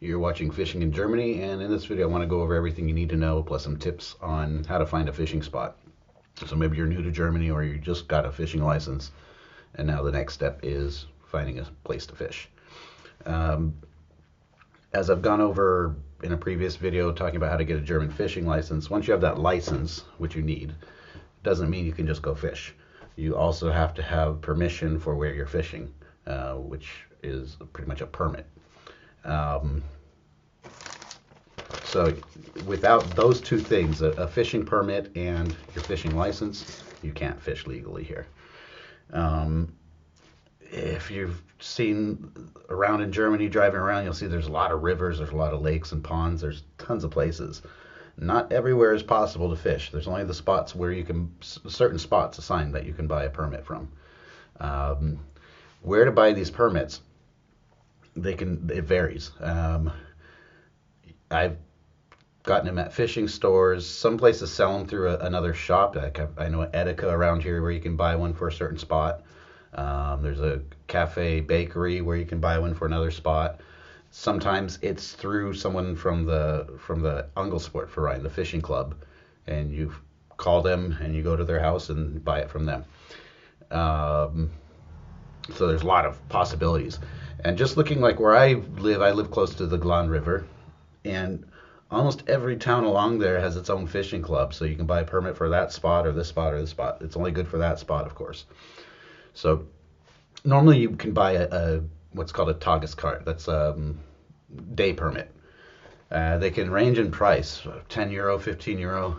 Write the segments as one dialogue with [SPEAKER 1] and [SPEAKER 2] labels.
[SPEAKER 1] You're watching Fishing in Germany, and in this video I want to go over everything you need to know, plus some tips on how to find a fishing spot. So maybe you're new to Germany or you just got a fishing license, and now the next step is finding a place to fish. As I've gone over in a previous video talking about how to get a German fishing license, once you have that license, which you need, doesn't mean you can just go fish. You also have to have permission for where you're fishing, which is pretty much a permit. So without those two things, a fishing permit and your fishing license, you can't fish legally here. If you've seen around in Germany, driving around, you'll see there's a lot of rivers, there's a lot of lakes and ponds, there's tons of places. Not everywhere is possible to fish. There's only the spots where you can, certain spots assigned that you can buy a permit from. Where to buy these permits, it varies. I've gotten them at fishing stores. Some places sell them through another shop. Like I know an Edeka around here where you can buy one for a certain spot. There's a cafe bakery where you can buy one for another spot. Sometimes it's through someone from the Angelsportverein, the fishing club, and you call them and you go to their house and buy it from them. So there's a lot of possibilities. And just looking like where I live close to the Glan River, and almost every town along there has its own fishing club, so you can buy a permit for that spot or this spot or this spot. It's only good for that spot, of course. So normally you can buy a what's called a Tageskart. That's a day permit. They can range in price, 10 euro, 15 euro,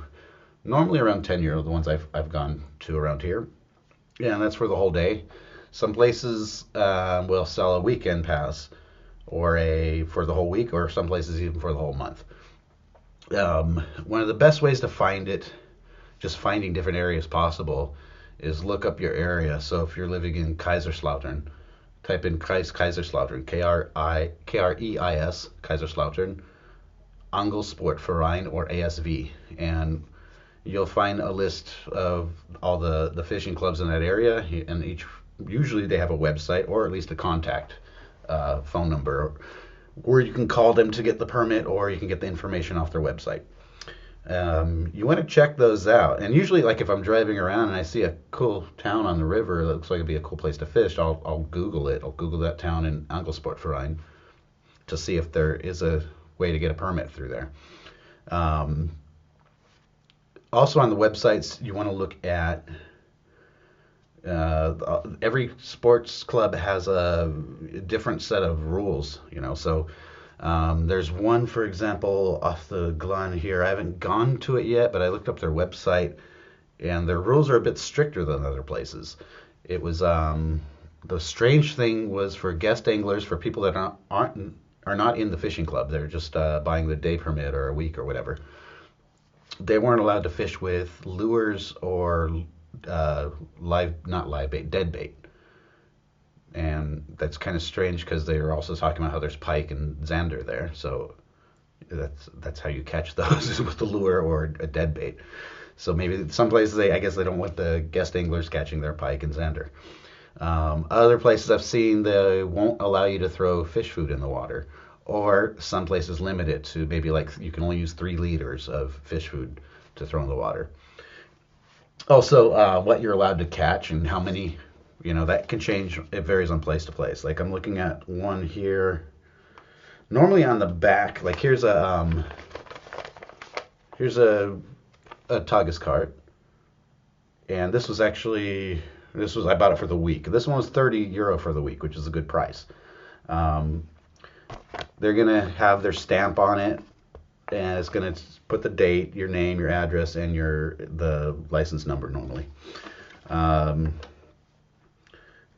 [SPEAKER 1] normally around 10 euro, the ones I've gone to around here. Yeah, and that's for the whole day. Some places will sell a weekend pass or for the whole week, or some places even for the whole month. One of the best ways to find it, just finding different areas possible, is look up your area. So if you're living in Kaiserslautern, type in Kaiserslautern, K-R-E-I-S, Kaiserslautern, Angelsportverein, or ASV, and you'll find a list of all the fishing clubs in that area, and usually they have a website or at least a contact phone number where you can call them to get the permit, or you can get the information off their website. You want to check those out, and usually, like if I'm driving around and I see a cool town on the river that looks like it'd be a cool place to fish, I'll Google it. I'll Google that town in Angelsportverein to see if there is a way to get a permit through there. Also on the websites, you want to look at every sports club has a different set of rules, so there's one, for example, off the Glan here. I haven't gone to it yet, but I looked up their website, and their rules are a bit stricter than other places. It was the strange thing was for guest anglers, for people that are not in the fishing club. They're just buying the day permit or a week or whatever. They weren't allowed to fish with lures or not live bait, dead bait. And that's kind of strange because they were also talking about how there's pike and zander there. So that's how you catch those, is with the lure or a dead bait. So maybe some places I guess they don't want the guest anglers catching their pike and zander. Other places I've seen, they won't allow you to throw fish food in the water, or some places limit it to maybe like you can only use 3 liters of fish food to throw in the water. Also, what you're allowed to catch and how many, that can change. It varies on place to place. Like I'm looking at one here. Normally on the back, like here's a Tageskart, and this was I bought it for the week. This one was 30 euro for the week, which is a good price. They're gonna have their stamp on it, and it's gonna put the date, your name, your address, and the license number normally.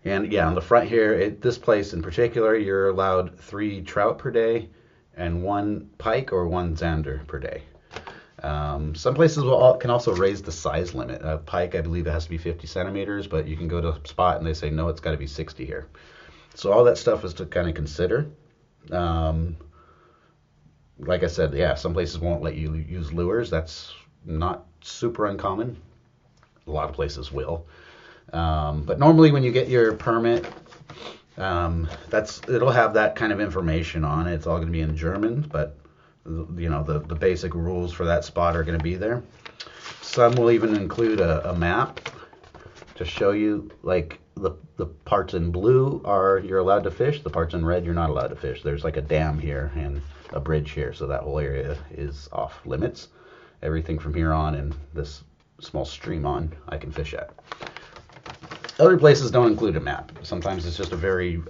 [SPEAKER 1] And yeah, on the front here, this place in particular, you're allowed 3 trout per day and 1 pike or 1 zander per day. Some places can also raise the size limit. Pike, I believe it has to be 50 centimeters, but you can go to a spot and they say, no, it's got to be 60 here. So all that stuff is to kind of consider. Like I said, yeah, some places won't let you use lures. That's not super uncommon. A lot of places will. But normally when you get your permit, It'll have that kind of information on it. It's all going to be in German, but the basic rules for that spot are going to be there. Some will even include a map to show you, like, the parts in blue are you're allowed to fish, the parts in red you're not allowed to fish. There's like a dam here and a bridge here, so that whole area is off limits. Everything from here on and this small stream on I can fish at. Other places don't include a map. Sometimes it's just a very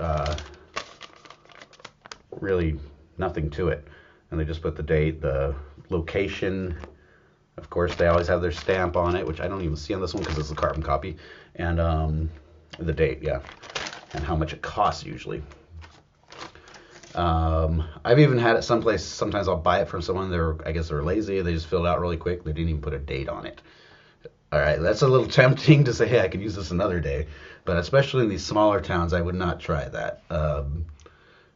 [SPEAKER 1] really nothing to it, and they just put the date, the location. Of course, they always have their stamp on it, which I don't even see on this one because it's a carbon copy, and the date, yeah, and how much it costs usually. I've even had it someplace. Sometimes I'll buy it from someone. I guess they're lazy. They just fill it out really quick. They didn't even put a date on it. All right, that's a little tempting to say, hey, I could use this another day, but especially in these smaller towns, I would not try that.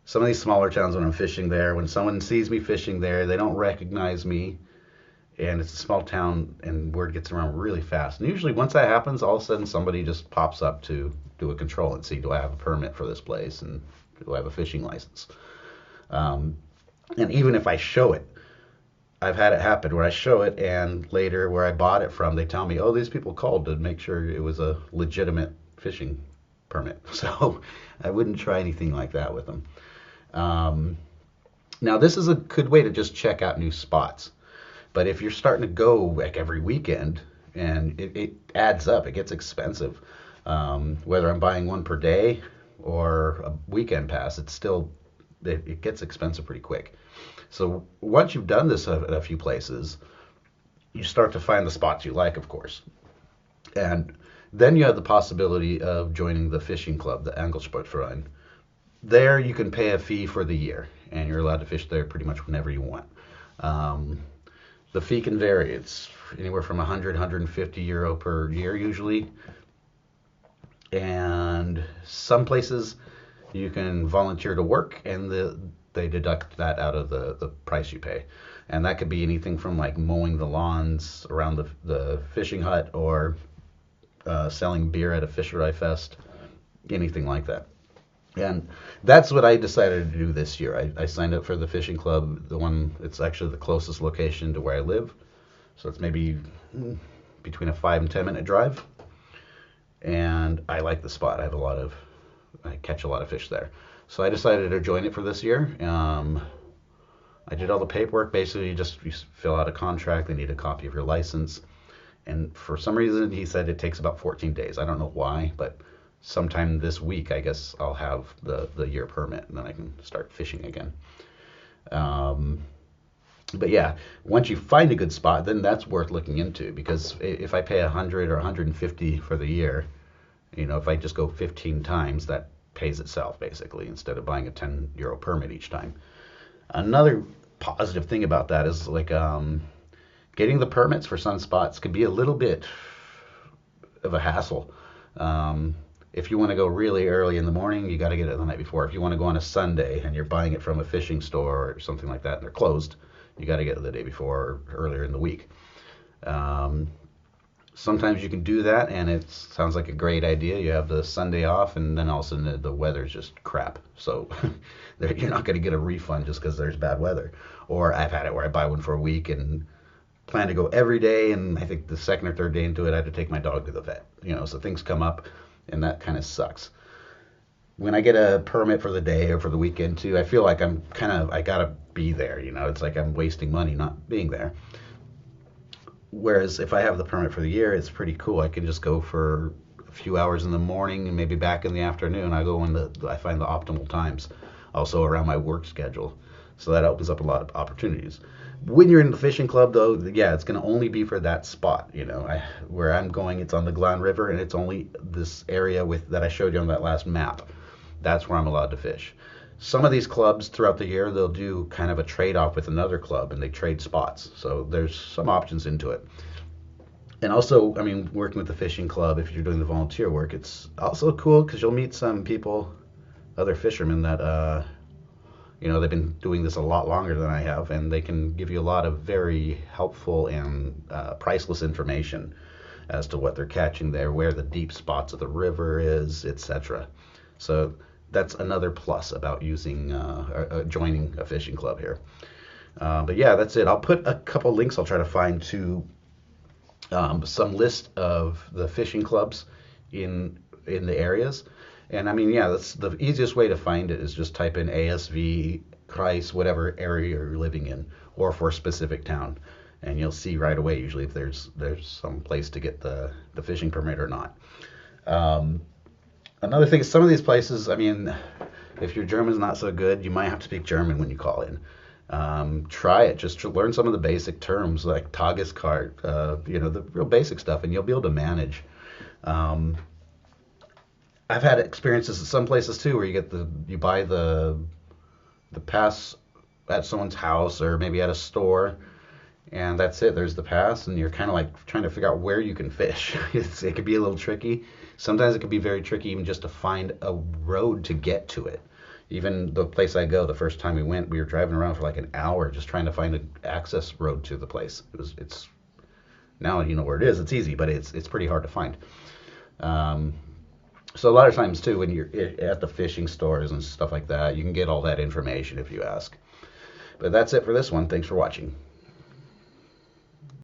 [SPEAKER 1] Some of these smaller towns, when I'm fishing there, when someone sees me fishing there, they don't recognize me, and it's a small town, and word gets around really fast. And usually, once that happens, all of a sudden somebody just pops up to do a control and see, do I have a permit for this place, and do I have a fishing license? And even if I show it, I've had it happen where I show it, and later where I bought it from, they tell me, oh, these people called to make sure it was a legitimate fishing permit. So I wouldn't try anything like that with them. Now, this is a good way to just check out new spots. But if you're starting to go like every weekend, and it adds up, it gets expensive. Whether I'm buying one per day or a weekend pass, it gets expensive pretty quick. So once you've done this at a few places, you start to find the spots you like, of course. And then you have the possibility of joining the fishing club, the Angelsportverein. There you can pay a fee for the year, and you're allowed to fish there pretty much whenever you want. The fee can vary. It's anywhere from 100, 150 euro per year usually. And some places you can volunteer to work, and they deduct that out of the price you pay. And that could be anything from like mowing the lawns around the fishing hut, or selling beer at a Fischerei Fest, anything like that. And that's what I decided to do this year. I signed up for the fishing club, it's actually the closest location to where I live. So it's maybe between a 5 and 10 minute drive. And I like the spot. I catch a lot of fish there. So I decided to join it for this year. I did all the paperwork. Basically, you fill out a contract. They need a copy of your license. And for some reason, he said it takes about 14 days. I don't know why, but sometime this week, I guess I'll have the year permit, and then I can start fishing again. But yeah, once you find a good spot, then that's worth looking into, because if I pay 100 or 150 for the year, if I just go 15 times, that pays itself basically, instead of buying a 10 euro permit each time. Another positive thing about that is like getting the permits for some spots could be a little bit of a hassle. If you want to go really early in the morning, you got to get it the night before. If you want to go on a Sunday and you're buying it from a fishing store or something like that, and they're closed, you got to get it the day before or earlier in the week. Sometimes you can do that, and it sounds like a great idea. You have the Sunday off, and then all of a sudden the weather's just crap. So you're not going to get a refund just because there's bad weather. Or I've had it where I buy one for a week and plan to go every day, and I think the second or third day into it, I had to take my dog to the vet. So things come up, and that kind of sucks. When I get a permit for the day or for the weekend too, I feel like I gotta be there. It's like I'm wasting money not being there. Whereas if I have the permit for the year, it's pretty cool. I can just go for a few hours in the morning and maybe back in the afternoon. I go when I find the optimal times, also around my work schedule. So that opens up a lot of opportunities. When you're in the fishing club, though, yeah, it's going to only be for that spot. Where I'm going, it's on the Glan River, and it's only this area that I showed you on that last map. That's where I'm allowed to fish. Some of these clubs throughout the year, they'll do kind of a trade-off with another club, and they trade spots. So there's some options into it. And also, working with the fishing club, if you're doing the volunteer work, it's also cool because you'll meet some people, other fishermen that, they've been doing this a lot longer than I have, and they can give you a lot of very helpful and priceless information as to what they're catching there, where the deep spots of the river is, etc. So that's another plus about using joining a fishing club here. But yeah, that's it. I'll put a couple links I'll try to find to some list of the fishing clubs in the areas. And I mean, yeah, that's the easiest way to find it is just type in ASV, Kreis, whatever area you're living in, or for a specific town, and you'll see right away usually if there's some place to get the fishing permit or not. Um, Another thing is some of these places, I mean, if your German's not so good, you might have to speak German when you call in. Try it, just to learn some of the basic terms like Tageskart, the real basic stuff, and you'll be able to manage. Um, I've had experiences at some places too where you buy the pass at someone's house or maybe at a store, and that's it. There's the pass, and you're kind of like trying to figure out where you can fish. It could be a little tricky. Sometimes it can be very tricky even just to find a road to get to it. Even the place I go, the first time we went, we were driving around for like an hour just trying to find an access road to the place. It's now you know where it is. It's easy, but it's pretty hard to find. Um, so a lot of times too, when you're at the fishing stores and stuff like that, you can get all that information if you ask. But that's it for this one. Thanks for watching.